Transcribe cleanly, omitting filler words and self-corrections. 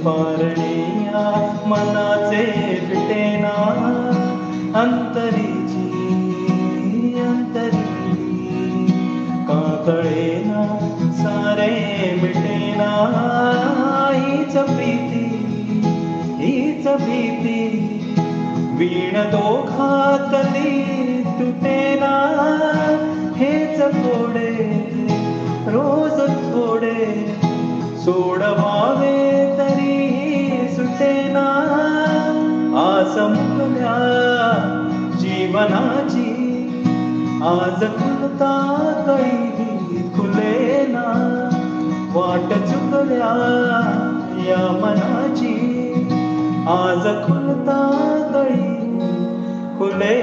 पारणिया मनाचे फिटेना अंतरीची का कळेना सारे मिटेना हीच भीती वीण दोघातली तुटेना हेच थोडे रोज थोडे सोडवावे तरी सुटेना आस मुकल्या जीवनाची आज खुलता कळी खुलेना वाट चुकल्या या मनाची आज खुलता कळी खुले